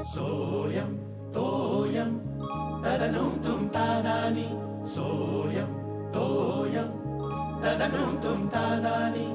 सोयम तोयम तदनुम तुम तादानी सोयम तोयम तदनुम तुम तादानी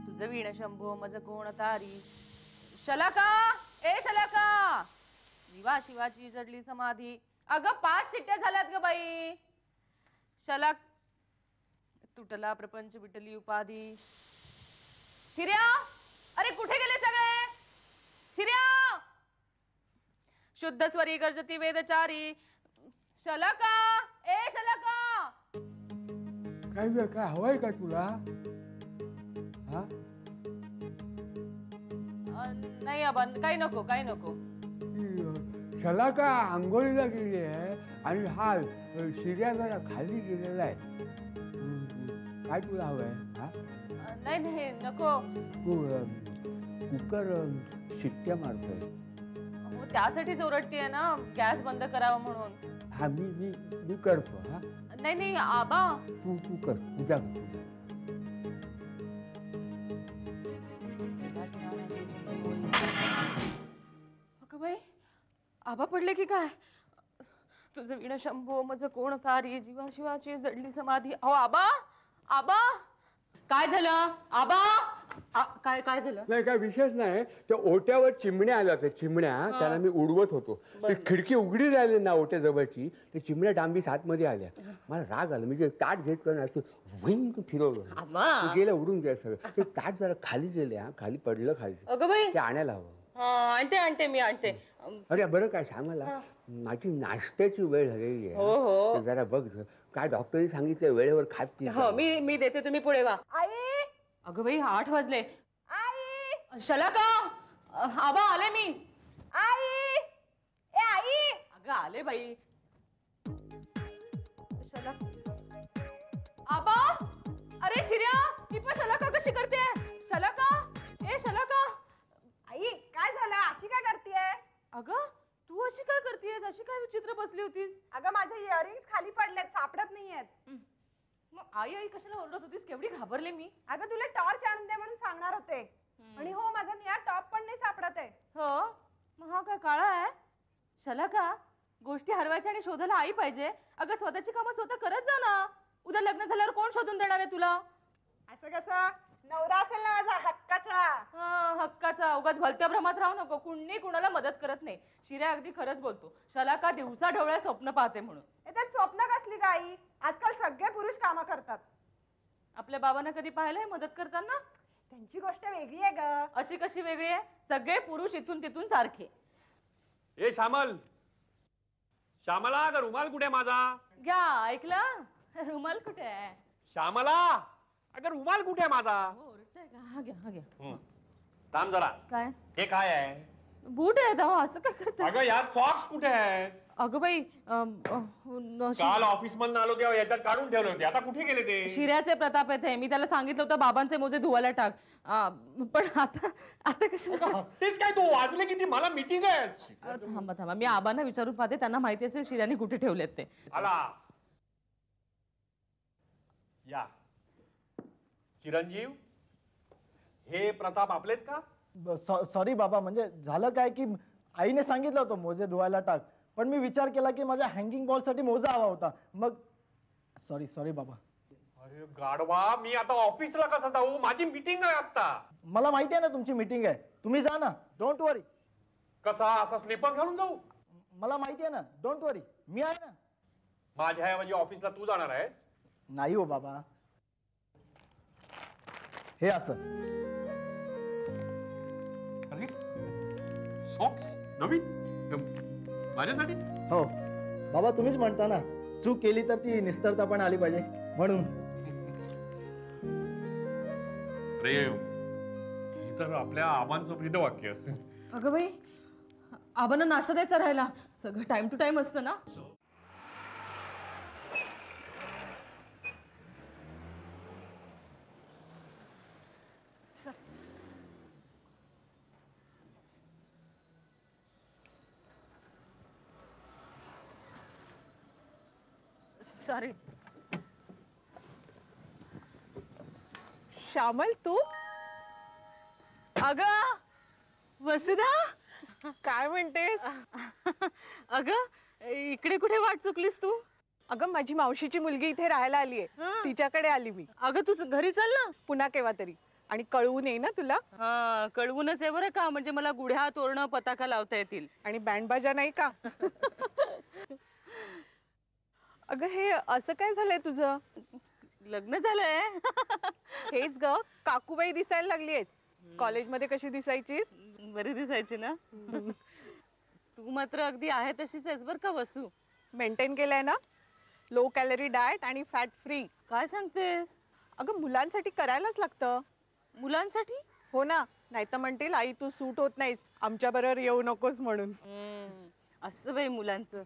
तुझं वीण शंभो मज कोण तारी शलाका ए शलाका जीवा शिवाची जडली समाधी अगं 5 शिट्ट्या झाल्यात ग बाई शलाक तुटला प्रपंच विटली उपाधी शिर्या अरे कुठे गेले सगळे शिर्या शुद्ध स्वरी गर्जती वेदचारी शलाका ए शलाका काय हवंय का तुला नाही आबा काही नको काही नको शलाका आंघोळीला गेली आहे आणि हा शिर्या जरा खाली गेलेला आहे काय तुला हवंय नाही नाही नको तू कुकर शिट्ट्या मारतोय त्यासाठीच ओरडतीये ना गॅस बंद करावा म्हणून हा मी करतो हा नाही नाही आबा तू कर पूजा कर आबा पडले की काय तुझं वीण शंभो मज कोण तारी जीवा शिवाची जडली समाधी अहो आबा आबा काय झालं आबा काय काय झालं नाही काय विशेष नाही त्या ओट्यावर चिमण्या आल्या होत्या चिमण्या त्याला मी उडवत होतो ती खिडकी उघडी राहिली ना ओट्याजवळची ते चिमण्या डांबीस आतमध्ये आल्या मला राग आला म्हणजे ताट घेत करून फिरवलं गेलं उडून गेलं सगळं ते ताट जरा खाली गेले खाली पडलं खाली अगं बाई ते आणायला हवं आणते आणते मी आणते अरे बरं काय सांग मला माझी नाश्त्याची वेळ झालेली आहे जरा बघ काय डॉक्टरने सांगितलं वेळेवर खात मी देते तुम्ही पुढे वा आई अगं बाई 8 वाजले आई शलाका आबा आले मी आई ए आई अगं आले बाई शलाका आबा अरे शिर्या ही पण शलाका कशी करते शलाका ए शलाका आई काय झालं अशी काय करतेयस अगं तू अशी काय करतेयस अशी काय विचित्र बसली होतीस अगं माझे इयरिंग्स खाली पडलेत सापडत नाहीयेत मग आई आई कशाला ओरडत होतीस केवढी घाबरले मी अगं तुला टॉर्च आणून दे म्हणून सांगणार होते आणि हो माझा निळा टॉप पण नाही सापडत आहे हो मग हा काय काळा आहे शलाका गोष्टी हरवायच्या आणि शोधायला आई पाहिजे अगं स्वतःची कामं स्वतः करत जा ना उद्या लग्न झाल्यावर कोण शोधून देणार आहे तुला असं कसं नवरा असेल ना माझा हक्काचा हक्काचा उगाच भलत्या भ्रमात राहू नको कुणी कुणाला मदत करत नाही शिर्या अगदी खरंच बोलतो शलाका दिवसा ढवळ्या स्वप्न पाहते म्हणून त्यात स्वप्न कसली गाई आजकाल सगळे पुरुष कामं करतात आपल्या बाबांना कधी पाहिलंय मदत करताना त्यांची गोष्ट वेगळी आहे ग अशी कशी वेगळी आहे सगळे पुरुष इथून तिथून सारखे ए श्यामल श्यामला का रुमाल कुठे माझा घ्या ऐकलं रुमाल कुठे आहे श्यामला अगर रुमाल कुठे आहे माझा हा घ्या हा घ्या थांब जरा काय हे काय आहे बूट आहे असं काय करत अगं यात सॉक्स कुठे आहेत अगं बाई काल ऑफिस मधून आलो तेव्हा याच्यात काढून ठेवले होते आता कुठे गेले ते शिर्याचे प्रताप येथे मी त्याला सांगितलं होतं बाबांचे मोजे धुवायला टाक पण आता आता कशाला हसतेस काय तू वाजले किती मला मीटिंग आहे थांबा थांबा मी आबांना विचारून पाहते त्यांना माहिती असेल शिर्याने कुठे ठेवलेत ते आला या चिरंजीव हे प्रताप आपलेच का सॉरी बाबा म्हणजे झालं काय की आईने सांगितलं होतं मोजे धुवायला टाक पण मी विचार केला की माझ्या हँगिंग बॉल साठी मोजा हवा होता मग सॉरी बाबा अरे गाढवा मी आता ऑफिसला कसं जाऊ माझी मीटिंग आहे आता मला माहिती आहे ना तुमची मीटिंग आहे तुम्ही जा ना डोंट वरी कसा असा स्लीपर्स घालून जाऊ? मला माहिती आहे ना, डोंट वरी, मी आहे ना. माझ्या ऐवजी ऑफिसला तू जाणार आहेस? नाही हो बाबा, हे असं. अरे सॉक्स नवीन माझ्यासाठी? हो बाबा, तुम्हीच म्हणता ना, चूक केली तर ती निस्तरता पण आली पाहिजे म्हणून. अरे हे तर आपल्या आबांचं ब्रीद वाक्य. अगं बाई, आबांना नाश्ता द्यायचा राहिला. सगळं टाइम टू टाइम असतं ना. सॉरी. श्यामल, तू अगं वसुधा, काय म्हणतेस? अगं इकडे कुठे वाट चुकलीस तू? अगं, माझी मावशीची मुलगी इथे राहायला आलीये, हं. तिच्याकडे आली मी. अगं तू घरी चाल ना. पुन्हा केव्हा तरी, आणि कळवून ये ना तुला. हा, कळवूनच आहे बरं का, म्हणजे मला गुढ्या तोरणं पताका लावता येतील. आणि बँड बाजा नाही का? अगं, हे असं काय झालंय तुझं? लग्न झालंय. हेच ग, काकूबाई दिसायला लागलीयस. कॉलेजमध्ये कशी दिसायचीस? बरी दिसायची ना. तू मात्र अगदी आहे तशीच आहेस बर का वसू. मेंटेन केलंय ना, लो कॅलरी डाएट आणि फॅट फ्री. काय सांगतेस? अगं, मुलांसाठी करायलाच लागतं. मुलांसाठी? हो ना, नाही तर म्हणतील आई तू सूट होत नाहीस, आमच्या बरोबर येऊ नकोस म्हणून. असं बाई मुलांचं.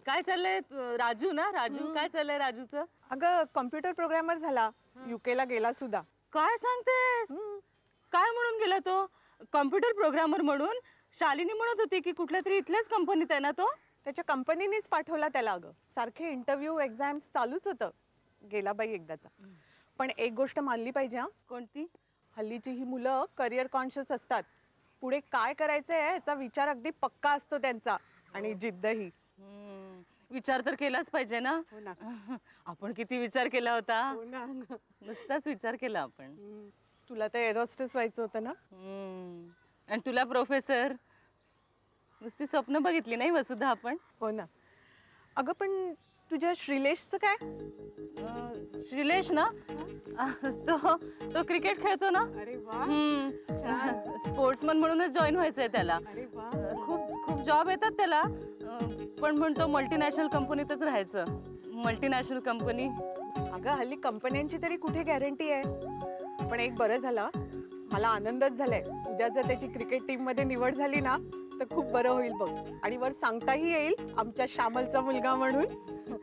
काय चाललंय? राजू ना, राजू काय चाललंय राजूचं? अगं, कम्प्युटर प्रोग्रामर झाला, UK ला गेला सुद्धा. काय सांगतेस? काय म्हणून गेला तो? कॉम्प्युटर प्रोग्रामर म्हणून? शालिनी म्हणत होती की कुठल्या तरी इथल्याच कंपनीत आहे ना तो. त्याच्या कंपनीनेच पाठवला त्याला. अगं, सारखे इंटरव्ह्यू एक्झाम्स चालूच होतं. गेला बाई एकदाचा. पण एक गोष्ट मानली पाहिजे हा. कोणती? हल्लीची ही मुलं करिअर कॉन्शियस असतात. पुढे काय करायचंय याचा विचार अगदी पक्का असतो त्यांचा, आणि जिद्दही. विचार तर केलाच पाहिजे ना. हो ना. आपण किती विचार केला होता. हो ना. नुसताच विचार केला आपण. तुला तर एरोस्टेस व्हायचं होतं ना. आणि तुला प्रोफेसर. नुसती स्वप्न बघितली नाही वसुधा आपण. हो ना. अगं, पण तुझ्या श्रीलेशचं काय? श्रीलेश ना, तो क्रिकेट खेळतो ना. अरे वा. स्पोर्ट्समन म्हणूनच जॉईन व्हायचंय त्याला. अरे वा. खूप जॉब येतात त्याला, पण म्हणतो मल्टीनॅशनल कंपनीतच राहायचं. Multinational company. अगं, हल्ली कंपन्यांची तरी कुठे गॅरंटी आहे. पण एक बरं झालं, मला आनंदच झालाय. उद्या जर त्याची क्रिकेट टीम मध्ये निवड झाली ना, तर खूप बरं होईल बघ. आणि वर सांगताही येईल आमच्या श्यामलचा मुलगा म्हणून.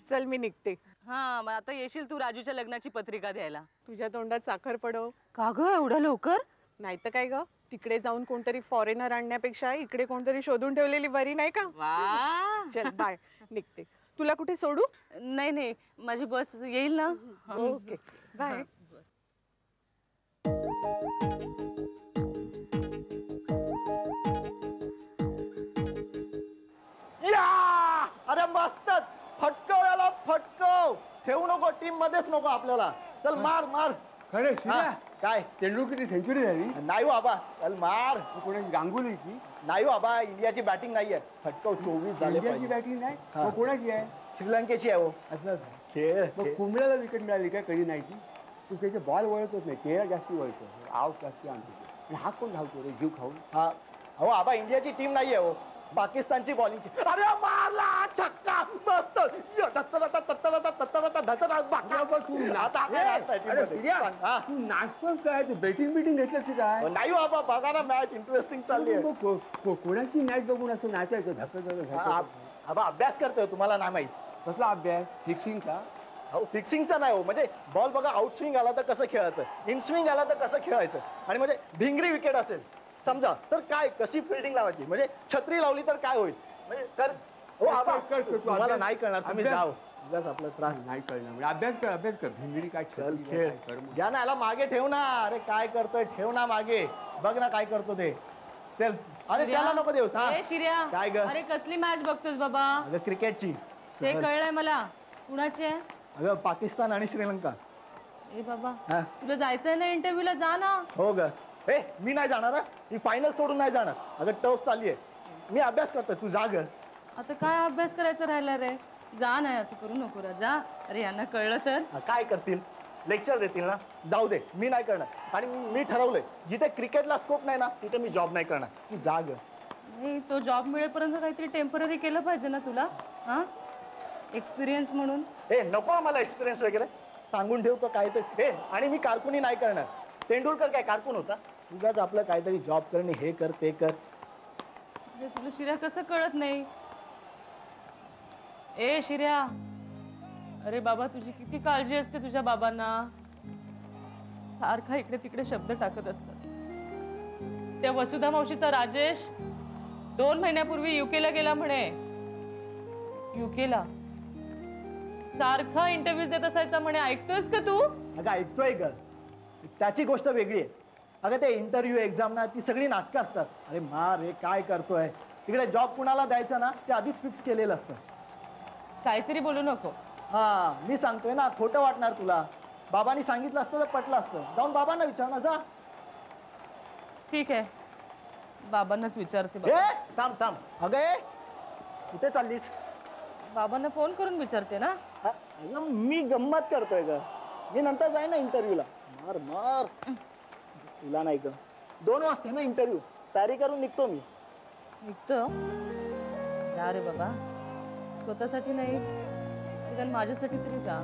चल, मी निघते. हा, मग आता येशील तू राजूच्या लग्नाची पत्रिका द्यायला. तुझ्या तोंडात साखर पडव. का ग एवढं लवकर? नाही तर काय ग, तिकडे जाऊन कोणतरी फॉरेनर आणण्यापेक्षा इकडे कोणतरी शोधून ठेवलेली बरी नाही का? वा. चल, बाय, निघते. तुला कुठे सोडू? नाही नाही, माझी बस येईल ना. Okay, bye. अरे मस्तच, फटकव याला, फटकव. ठेवू नको, टीम मध्येच नको आपल्याला. चल, मार मार. खरे हा, काय तेंडुलकरची सेंचुरी झाली? नाही हो आबा, चल मार. कोणाची गांगुलीची? नाही हो आबा, इंडियाची बॅटिंग नाहीये. फटकव, 24 झाले इंडियाची पाहिजे. बॅटिंग नाही. हा. मग कोणाची आहे? श्रीलंकेची आहे हो. असं खेळ मग कुंबळ्याला विकेट मिळाली काय? कधी नाही ती. तू त्याचे बॉल वळतच नाही, चेहरा जास्ती वळतो, आऊट जास्ती आणतो. हा कोण धावतो रे जीव खाऊन? हा, हो आबा, इंडियाची टीम नाहीये हो, पाकिस्तानची बॉलिंगची. अरे मारला, छक्का, मस्त. तू नाचतोस काय? तू बेटिंग बिटिंग घेतलं काय? नाही हो आबा, बघा ना, मॅच इंटरेस्टिंग चालली आहे. कोणाची मॅच बघून असं नाचायचं? आबा, अभ्यास करतोय, तुम्हाला नाही माहित. कसला अभ्यास? फिक्सिंगचा? हो, फिक्सिंगचा नाही हो, म्हणजे बॉल बघा, आउट स्विंग आला तर कसं खेळायचं, इन स्विंग आला तर कसं खेळायचं, आणि म्हणजे भिंगरी विकेट असेल समजा तर काय, कशी फिल्डिंग लावायची, म्हणजे छत्री लावली तर काय होईल, म्हणजे कर. हो आबा, तुम्हाला नाही करणार, तुम्ही जाओ. बस आपला त्रास नाही कळणार. अभ्यास कर, अभ्यास कर. भिंगडी काय? चल खेळ. घ्या ना, याला मागे ठेव ना. अरे काय करतोय, ठेव ना मागे, बघ ना काय करतो ते. चल. अरे त्याला नको देऊस. हा, शिर्या, काय ग? अरे कसली मॅच बघतोस बाबा? अगं क्रिकेटची. ते कळलंय मला. कुणाची आहे? अगं पाकिस्तान आणि श्रीलंका. ए बाबा, हा, तुला जायचंय ना इंटरव्ह्यूला? जा ना. हो ग, ए मी नाही जाणार हं. ही फायनल सोडून नाही जाणार. अगं टफ चालली आहे. मी अभ्यास करतोय, तू जा ग. आता काय अभ्यास करायचा राहिला रे? जा नाही, असं करू नको राजा. अरे यांना कळलं तर काय करतील? लेक्चर देतील ना. जाऊ दे, मी नाही करणार. आणि मी ठरवलंय जिथे क्रिकेटला स्कोप नाही ना तिथे मी जॉब नाही करणार. तू जा ग. नाही, तो जॉब मिळेपर्यंत काहीतरी टेम्पररी केलं पाहिजे ना तुला. हा, एक्सपिरियन्स म्हणून. ए नको आम्हाला एक्सपिरियन्स वगैरे, सांगून ठेवतो काय ते. हे आणि मी कारकुनी नाही करणार. तेंडुलकर काय कारकून होता? उगाच आपलं काहीतरी जॉब करणे, हे कर ते कर. अरे तुला शिर्या कसं कळत नाही? ए शिर्या, अरे बाबा तुझी किती काळजी असते तुझ्या बाबांना. सारखा इकडे तिकडे शब्द टाकत असतात. त्या वसुधा मावशीचा राजेश 2 महिन्यापूर्वी युकेला गेला म्हणे. युकेला सारखा इंटरव्ह्यूज देत असायचा म्हणे. ऐकतोयस का तू? अगं ऐकतोय ग, त्याची गोष्ट वेगळी आहे. अगं ते इंटरव्ह्यू एक्झाम ना ती सगळी नाटकं असतात. अरे मा रे काय करतोय तिकडे. जॉब कुणाला द्यायचा ना ते आधीच फिक्स केलेलं असतं. काहीतरी बोलू नको. हा मी सांगतोय ना, खोटं वाटणार तुला. बाबांनी सांगितलं असतं तर पटलं असतं. जाऊन बाबांना विचार ना, जा. ठीक आहे, बाबांनाच विचारते. हे थांब थांब. अगं ए, कुठे चाललीस? बाबांना फोन करून विचारते ना. अगं मी गंमत करतोय ग. मी नंतर जाईन ना इंटरव्ह्यूला. मार मार. तुला नाही ग, 2 वाजता ना इंटरव्ह्यू. तयारी करून निघतो मी. निघतो जा रे बाबा. स्वतःसाठी नाही, निदान माझ्यासाठी तरी जा.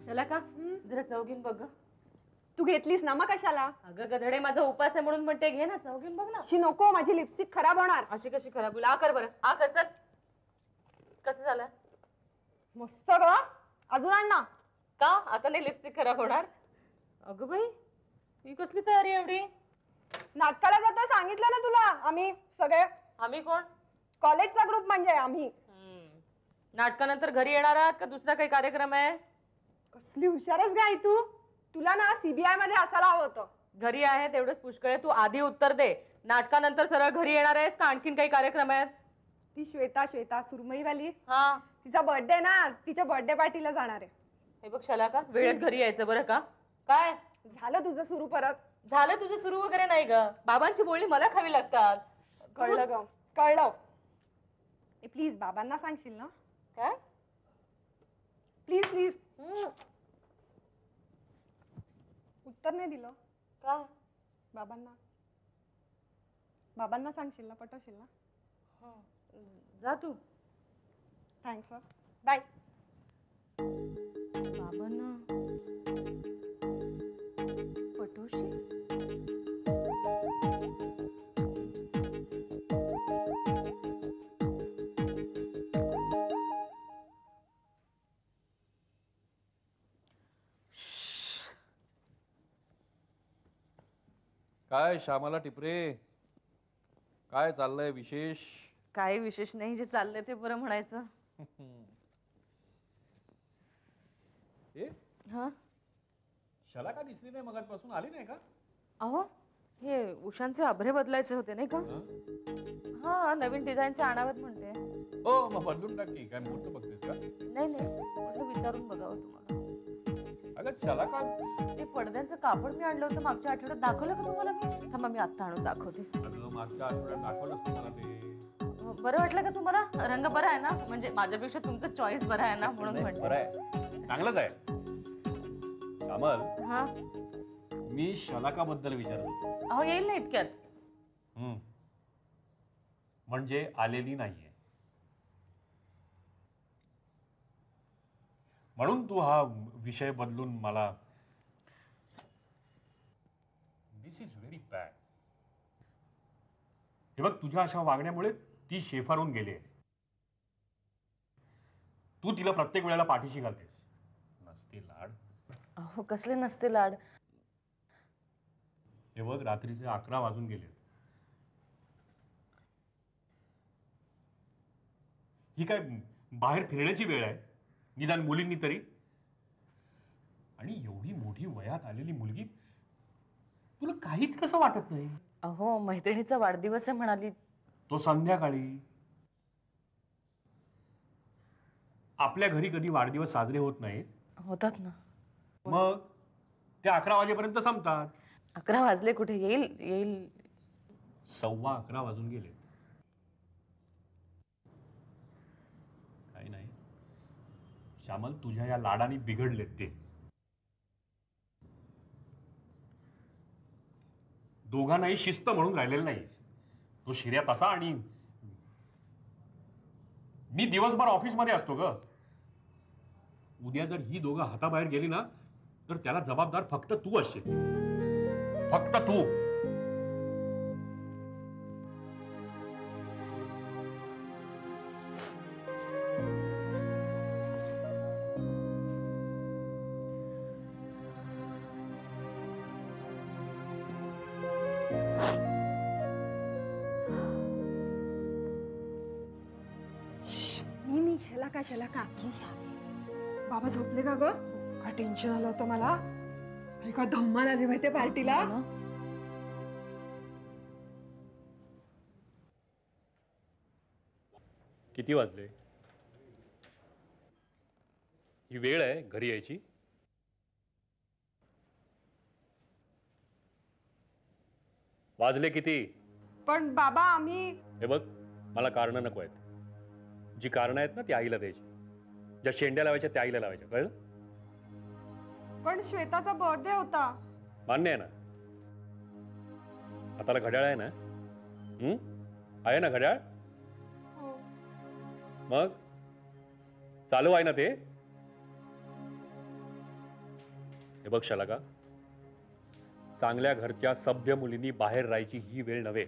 चला का जरा चौघीन बघ. तू घेतलीस ना, मग कशाला? अगं गधडे, माझा उपास आहे म्हणून म्हणते घे ना, चौघीन बघ ना. शी नको, माझी लिपस्टिक खराब होणार. अशी कशी खराब होईल? आ कर बरं, आ कर. चल, कसं झालं? मस्त ग. अजून आण ना. का आता नाही लिपस्टिक खराब होणार? अगं बाई, ही कसली तयारी एवढी? नाटकाला जाता सांगितलं ना तुला. आम्ही सगळे, आम्ही कोण? कॉलेजचा ग्रुप म्हणजे आम्ही. नाटकानंतर घरी येणार आहात का दुसरा काही कार्यक्रम आहे? कसली हुशारच गाय तू. तुला ना सीबीआय मध्ये असायला हवं होतं. घरी आहे तेवढंच पुष्कळ आहे. तू आधी उत्तर दे. नाटकानंतर सरळ घरी येणार आहेस का आणखीन काही कार्यक्रम आहेत? ती श्वेता सुरमईवाली, हा, तिचा बर्थडे ना आज. तिच्या बर्थडे पार्टीला जाणार आहे. हे बघ शाला का वेळेत घरी यायचं बरं का? काय झालं तुझं सुरू परत? झालं तुझं सुरू वगैरे नाही ग. बाबांची बोलणी मला खावी लागतात. कळलं ग, कळलं. प्लीज बाबांना सांगशील ना? काय? Please please. उत्तर नाही दिलं. काय? बाबांना बाबांना सांगशील ना, पटवशील ना? जा तू. थँक्स. बाय. बाबांना पटवशील? काय श्यामाला टिपरे, काय चाललंय विशेष? काही विशेष नाही, जे चाललंय ते बरं म्हणायचं. ए हा, शला का दिसली नाही मगाचपासून? आली नाही का? अहो हे उशांचे आभरे बदलायचे होते नाही का? हा, नवीन डिझाईनचे आणावेत म्हणते. हो मग बदलून टाकी. काय मुहूर्त बघतेस का? नाही नाही, म्हटलं विचारून बघावं तुम्हाला. अगं शला का? ते पडद्यांचं कापड मी आणलं होतं मागच्या आठवड्यात, दाखवलं का तुम्हाला मी? थांबा मी आत्ता आणून दाखवते. अगं मागच्या आठवड्यात दाखवलंस तुम्हाला ते. बरं वाटलं का तुम्हाला? रंग बरा आहे ना? म्हणजे माझ्यापेक्षा तुमचं चॉईस बरं आहे ना म्हणून म्हणते. बरं आहे, चांगलंच आहे. श्यामल, हा, मी शलाका बद्दल विचारत होतो. अहो येईल ना इतक्यात. म्हणजे आलेली नाहीये म्हणून तू हा विषय बदलून मला. दिस इज व्हेरी बॅड. हे बघ, तुझ्या अशा वागण्यामुळे ती शेफारून गेली आहे. तू तिला प्रत्येक वेळेला पाठीशी घालतेस. नसते लाड. अहो कसले नसते लाड. हे बघ, रात्रीचे 11 वाजून गेले. ही काय बाहेर फिरण्याची वेळ आहे निदान मुलींनी तरी? आणि एवढी मोठी वयात आलेली मुलगी, तुला काहीच कसं वाटत नाही? अहो मैत्रिणीचा वाढदिवस आहे म्हणाली, तो संध्याकाळी. आपल्या घरी कधी वाढदिवस साजरे होत नाहीत. होतात ना. मग ते 11 वाजेपर्यंत संपतात. 11 वाजले कुठे? येईल येईल. 11:15 वाजून गेले. काही नाही श्यामल, तुझ्या या लाडाने बिघडलेत ते. दोघांनाही शिस्त म्हणून राहिलेलं नाही. तो शिर्या तसा आणि मी दिवसभर ऑफिसमध्ये असतो ग. उद्या जर ही दोघं हाताबाहेर गेली ना तर त्याला जबाबदार फक्त तू असशील. फक्त तू. मी शलाका बाबा झोपले का ग? काय टेन्शन आलं होतं मला. आणि का धम्माल आली माहितीये पार्टीला. किती वाजले? ही वेळ आहे घरी यायची? वाजले किती? पण बाबा आम्ही. हे बघ, मला कारण नको आहेत. जी कारण आहेत ना ती आईला द्यायची. ज्या शेंड्या लावायच्या त्या आईला लावायच्या, कळलं? पण श्वेताचा बर्थडे होता. मान्य आहे ना? हाताला घड्याळ आहे ना? आहे ना घड्याळ? हो. मग चालू आहे ना ते? हे बघ शलाका, चांगल्या घरच्या सभ्य मुलींनी बाहेर राहायची ही वेळ नव्हे.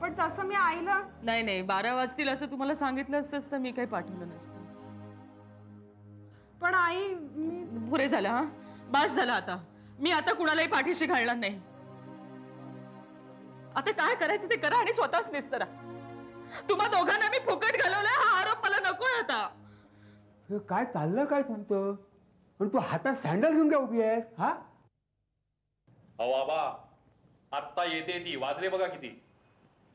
पण तसं मी आईला. नाही नाही, 12 वाजतील असं तुम्हाला सांगितलं असतंच तर मी काही पाठवलं नसतं. पण आई मी. पुरे झालं. हा बास झालं आता. मी आता कुणालाही पाठीशी घालणार नाही. आता काय करायचं ते करा आणि स्वतःच निस्तरा. तुम्हा दोघांना मी फुकट घालवलाय हा आरोप मला नकोय आता. हे काय चाललं काय तुमचं? पण तू हातात सँडल घेऊन काय उभी आहे? हा अहो बाबा, आत्ता येते ती. वाजले बघा किती.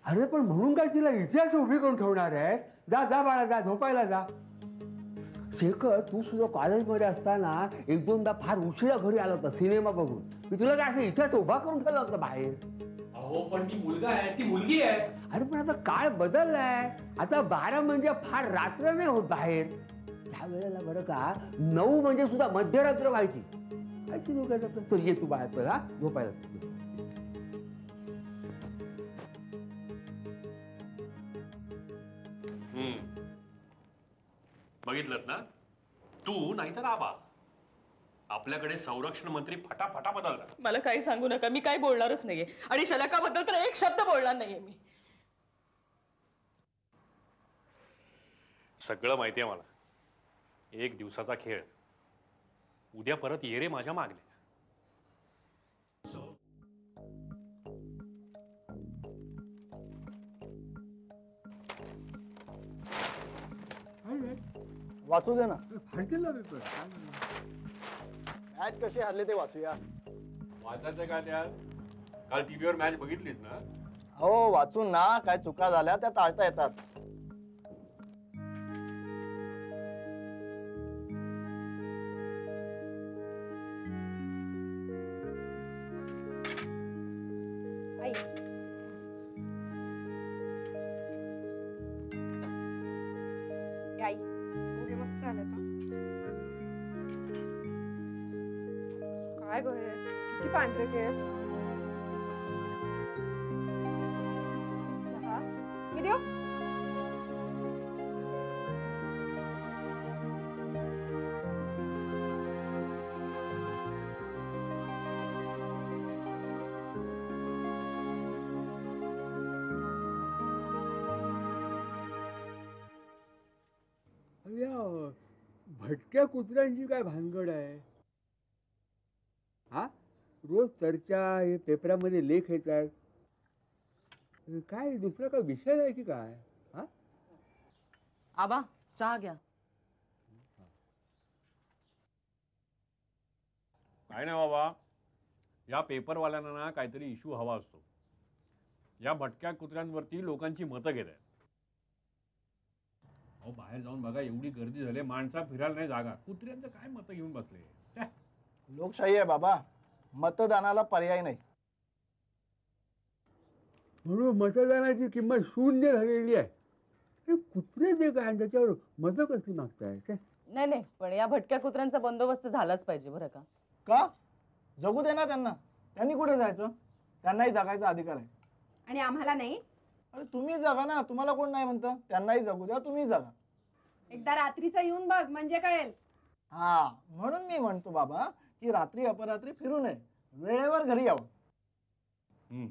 अरे पण म्हणून काय तिला इथे असं उभी करून ठेवणार आहे? जा जा बाळा, जा झोपायला जा. शेखर, तू सुद्धा कॉलेजमध्ये असताना एक दोनदा फार उशिरा घरी आला होता सिनेमा बघून. मी तुला काय असं इथेच उभा करून ठेवला होता बाहेर? अहो पण ती मुलगा आहे, ती मुलगी आहे. अरे पण आता काळ बदललाय. आता 12 म्हणजे फार रात्र नाही होत बाहेर. त्या वेळेला बरं का 9 म्हणजे सुद्धा मध्यरात्र व्हायची. कायची लोक चल ये तू बाहेर चल. हा झोपायला. बघितलं ना, तू नाहीतर आबा. आपल्याकडे संरक्षण मंत्री फटाफटा बदलतात. मला काही सांगू नका, मी काही बोलणारच नाहीये. आणि शलाकाबद्दल तर एक शब्द बोलणार नाहीये मी. सगळं माहितीये मला. एक दिवसाचा खेळ. उद्या परत ये रे माझ्या मागल्या. वाचू दे ना. फाडतील पेपर. मॅच कशी हरले ते वाचूया. वाचायचं काय त्यात? काल टीव्हीवर मॅच बघितलीस ना? हो वाचून ना. काय चुका झाल्या त्या टाळता येतात. आई उगे मस्त आले का? काय गो हे किती पांढरे केस. चहा मी देऊ? भटक्या कुत्र्यांची काय भानगड आहे? हा रोज चर्चा हे पेपरामध्ये लेख येतात. काय दुसरा काय विषय आहे की काय? हा आबा चहा घ्या. काय नाही बाबा, या पेपरवाल्यांना ना काहीतरी इश्यू हवा असतो. या भटक्या कुत्र्यांवरती लोकांची मतं घेत आहेत. अहो बाहेर जाऊन बघा, एवढी गर्दी झाली, माणसा फिरायला नाही जागा, कुत्र्यांचं काय मतं घेऊन बसले. छे. लोकशाही आहे बाबा, मतदानाला पर्याय नाही. म्हणून मतदानाची किंमत शून्य झालेली आहे. हे कुत्रे जे काय त्याच्यावर मतं कसली मागताय काय? नाही नाही, पण या भटक्या कुत्र्यांचा बंदोबस्त झालाच पाहिजे बरं का. का? जगू दे ना त्यांना. त्यांनी कुठे जायचं? त्यांनाही जगायचा अधिकार आहे. आणि आम्हाला नाही? अरे तुम्ही जगा ना, तुम्हाला कोण नाही म्हणतं. त्यांनाही जगू द्या, तुम्ही जगा. एकदा रात्रीचं येऊन बघ म्हणजे कळेल. हा, म्हणून मी म्हणतो बाबा की रात्री अपरात्री फिरू नये, वेळेवर घरी यावं.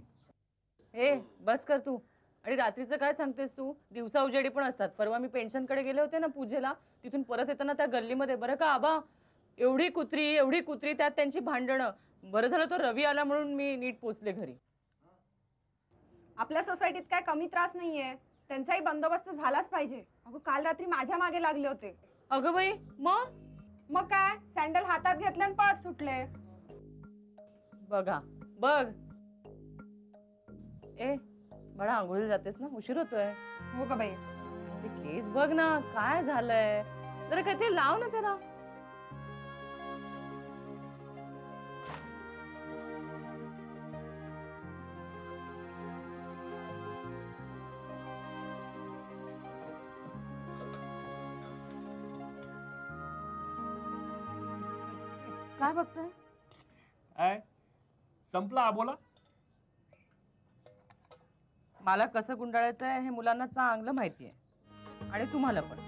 ए बस कर तू. आणि रात्रीचं काय सांगतेस तू? दिवसा उजेडी पण असतात. परवा मी पेन्शनकडे गेले होते ना पूजेला, तिथून परत येताना त्या गल्लीमध्ये बरं का आबा, एवढी कुत्री, त्यात त्यांची भांडणं. बरं झालं तो रवी आला म्हणून मी नीट पोचले घरी. आपल्या सोसायटीत काय कमी त्रास नाहीये, त्यांचाही बंदोबस्त झालाच पाहिजे. अगं काल रात्री माझ्या मागे लागले होते. अगं बाई, मग काय, सँडल हातात घेतले आणि पळत सुटले. बघा बघ. ए बाळा, आंघोळीला जातेस ना, उशीर होतोय. हो का बाई? ते केस बघ ना, काय झालंय. जरा काहीतरी लाव ना त्याला. काय बघताय? काय संपला बोला. मला कसं गुंडाळायचं आहे हे मुलांना चांगलं माहिती आहे, आणि तुम्हाला पण.